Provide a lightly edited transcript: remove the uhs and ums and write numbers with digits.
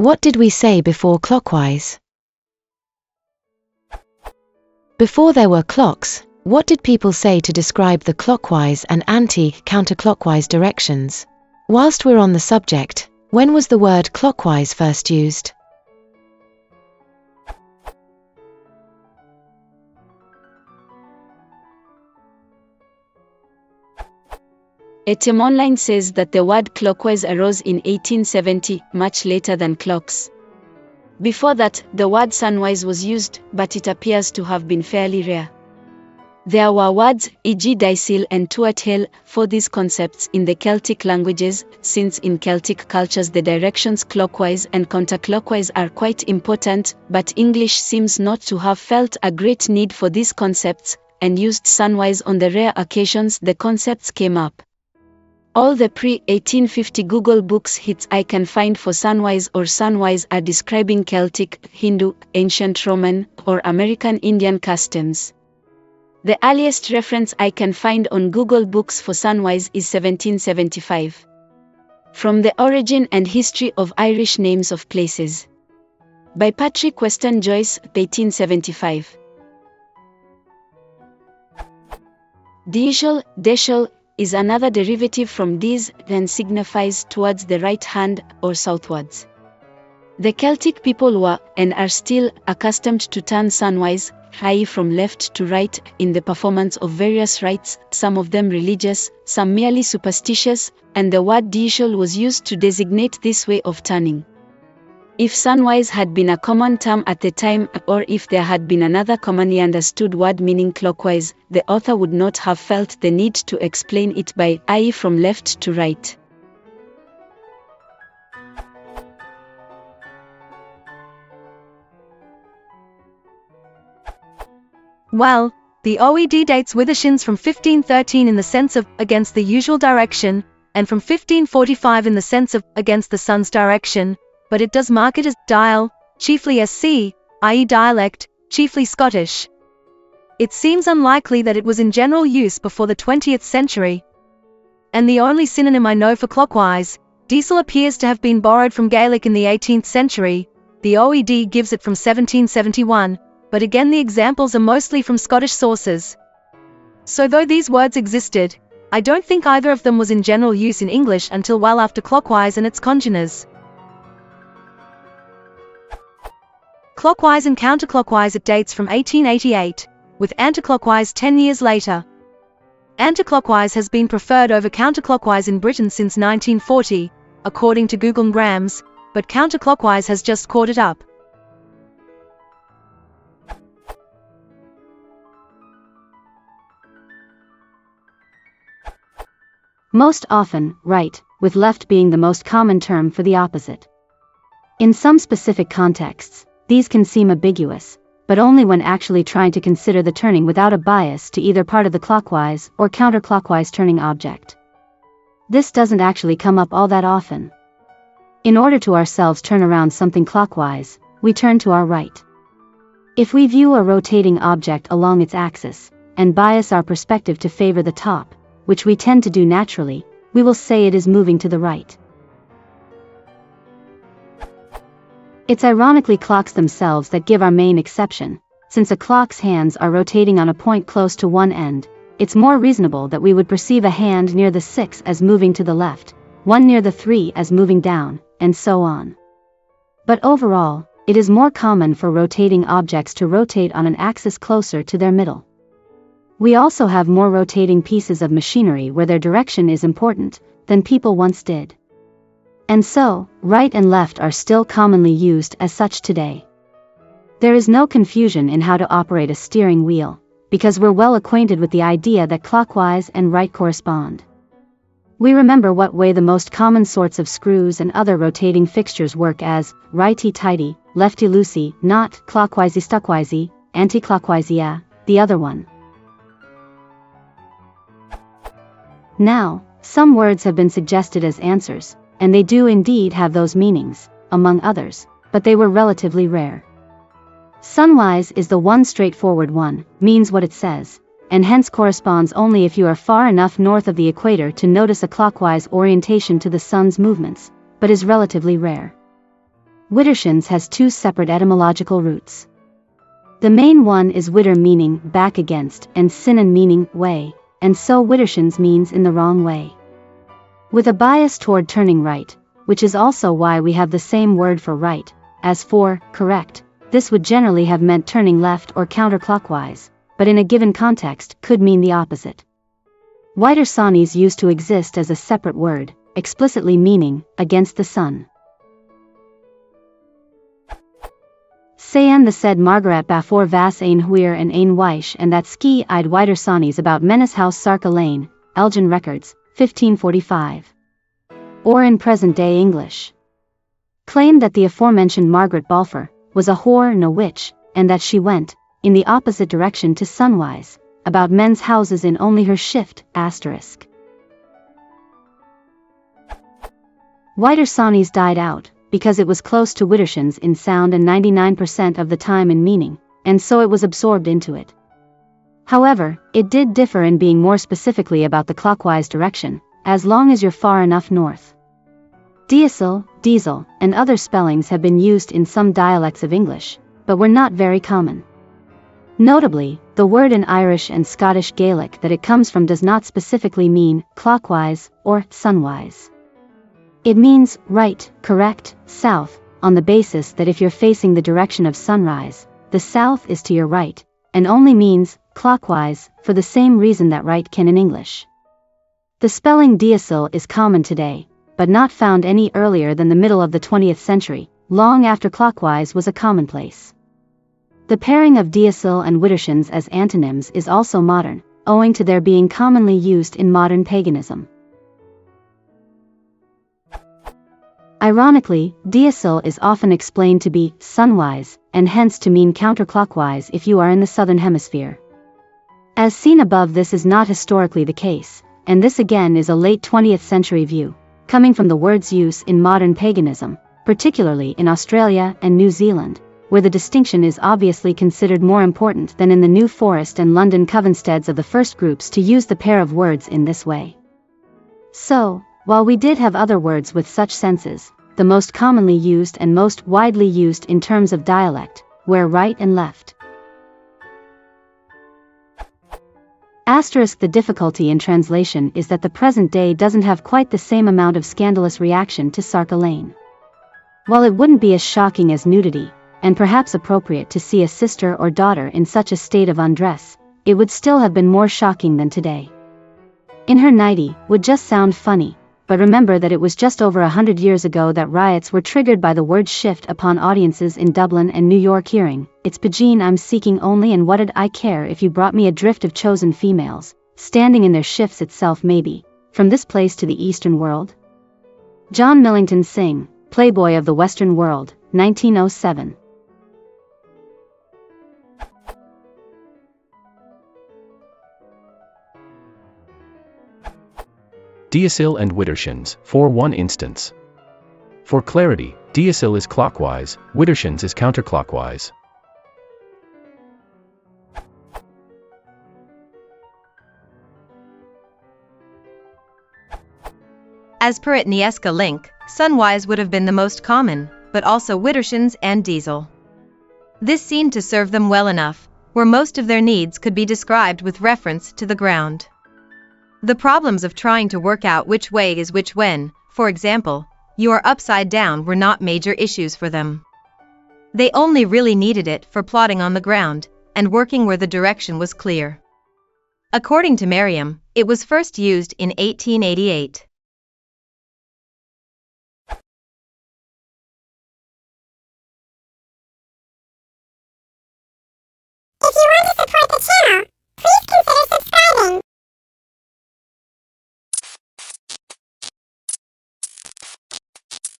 What did we say before clockwise? Before there were clocks, what did people say to describe the clockwise and anti-counterclockwise directions? Whilst we're on the subject, when was the word clockwise first used? Etymonline says that the word clockwise arose in 1870, much later than clocks. Before that, the word sunwise was used, but it appears to have been fairly rare. There were words, e.g. disil and tuatel, for these concepts in the Celtic languages, since in Celtic cultures the directions clockwise and counterclockwise are quite important, but English seems not to have felt a great need for these concepts, and used sunwise on the rare occasions the concepts came up. All the pre-1850 Google Books hits I can find for sunwise or sunwise are describing Celtic, Hindu, ancient Roman, or American Indian customs. The earliest reference I can find on Google Books for sunwise is 1775. From the Origin and History of Irish Names of Places. By Patrick Weston Joyce, 1875. Deishal is another derivative from dis and signifies towards the right hand or southwards. The Celtic people were, and are still, accustomed to turn sunwise, i.e. from left to right, in the performance of various rites, some of them religious, some merely superstitious, and the word deishal was used to designate this way of turning. If sunwise had been a common term at the time, or if there had been another commonly understood word meaning clockwise, the author would not have felt the need to explain it by, i.e. from left to right. Well, the OED dates Withershins from 1513 in the sense of against the usual direction, and from 1545 in the sense of against the sun's direction, but it does mark it as dial, chiefly SC, i.e. dialect, chiefly Scottish. It seems unlikely that it was in general use before the 20th century. And the only synonym I know for clockwise, diesel, appears to have been borrowed from Gaelic in the 18th century. The OED gives it from 1771, but again the examples are mostly from Scottish sources. So though these words existed, I don't think either of them was in general use in English until well after clockwise and its congeners. Clockwise and counterclockwise, it dates from 1888, with anticlockwise 10 years later. Anticlockwise has been preferred over counterclockwise in Britain since 1940, according to Google Grams, but counterclockwise has just caught it up. Most often, right, with left being the most common term for the opposite. In some specific contexts, these can seem ambiguous, but only when actually trying to consider the turning without a bias to either part of the clockwise or counterclockwise turning object. This doesn't actually come up all that often. In order to ourselves turn around something clockwise, we turn to our right. If we view a rotating object along its axis, and bias our perspective to favor the top, which we tend to do naturally, we will say it is moving to the right. It's ironically clocks themselves that give our main exception. Since a clock's hands are rotating on a point close to one end, it's more reasonable that we would perceive a hand near the 6 as moving to the left, one near the 3 as moving down, and so on. But overall, it is more common for rotating objects to rotate on an axis closer to their middle. We also have more rotating pieces of machinery where their direction is important than people once did. And so, right and left are still commonly used as such today. There is no confusion in how to operate a steering wheel, because we're well acquainted with the idea that clockwise and right correspond. We remember what way the most common sorts of screws and other rotating fixtures work as righty-tighty, lefty-loosey, not clockwise-stuckwisey, anti-clockwise, the other one. Now, some words have been suggested as answers, and they do indeed have those meanings, among others, but they were relatively rare. Sunwise is the one straightforward one, means what it says, and hence corresponds only if you are far enough north of the equator to notice a clockwise orientation to the sun's movements, but is relatively rare. widdershins has two separate etymological roots. The main one is widder meaning back against and sinnen meaning way, and so widdershins means in the wrong way, with a bias toward turning right, which is also why we have the same word for right as for correct. This would generally have meant turning left or counterclockwise, but in a given context could mean the opposite. Widdersanis used to exist as a separate word, explicitly meaning against the sun. Sayan the said Margaret Bafor vas ein huir and ein weish and that ski-eyed widdersanis about Menace House Sarka Lane, Elgin Records, 1545. Or in present-day English. Claimed that the aforementioned Margaret Balfour was a whore and a witch, and that she went in the opposite direction to sunwise, about men's houses in only her shift, asterisk. Widdersanis died out, because it was close to widdershins in sound and 99% of the time in meaning, and so it was absorbed into it. However, it did differ in being more specifically about the clockwise direction, as long as you're far enough north. Diesel, diesel, and other spellings have been used in some dialects of English, but were not very common. Notably, the word in Irish and Scottish Gaelic that it comes from does not specifically mean clockwise or sunwise. It means right, correct, south, on the basis that if you're facing the direction of sunrise, the south is to your right, and only means clockwise for the same reason that right can in English. The spelling diesel is common today, but not found any earlier than the middle of the 20th century, long after clockwise was a commonplace. The pairing of diesel and widdershins as antonyms is also modern, owing to their being commonly used in modern paganism. Ironically, diesel is often explained to be sunwise, and hence to mean counterclockwise if you are in the southern hemisphere. As seen above, this is not historically the case, and this again is a late 20th century view, coming from the word's use in modern paganism, particularly in Australia and New Zealand, where the distinction is obviously considered more important than in the New Forest and London Covensteads of the first groups to use the pair of words in this way. So, while we did have other words with such senses, the most commonly used and most widely used in terms of dialect were right and left. Asterisk. The difficulty in translation is that the present day doesn't have quite the same amount of scandalous reaction to Sarka Lane. While it wouldn't be as shocking as nudity, and perhaps appropriate to see a sister or daughter in such a state of undress, it would still have been more shocking than today. In her nightie would just sound funny, but remember that it was just over 100 years ago that riots were triggered by the word shift upon audiences in Dublin and New York hearing, "It's Pajeen I'm seeking only, and what did I care if you brought me a drift of chosen females, standing in their shifts itself maybe, from this place to the Eastern world?" John Millington Synge, Playboy of the Western World, 1907. Diesel and widdershins, for one instance. For clarity, diesel is clockwise, widdershins is counterclockwise. As per Itnieska link, sunwise would have been the most common, but also widdershins and diesel. This seemed to serve them well enough, where most of their needs could be described with reference to the ground. The problems of trying to work out which way is which when, for example, you are upside down were not major issues for them. They only really needed it for plotting on the ground, and working where the direction was clear. According to Merriam, it was first used in 1888.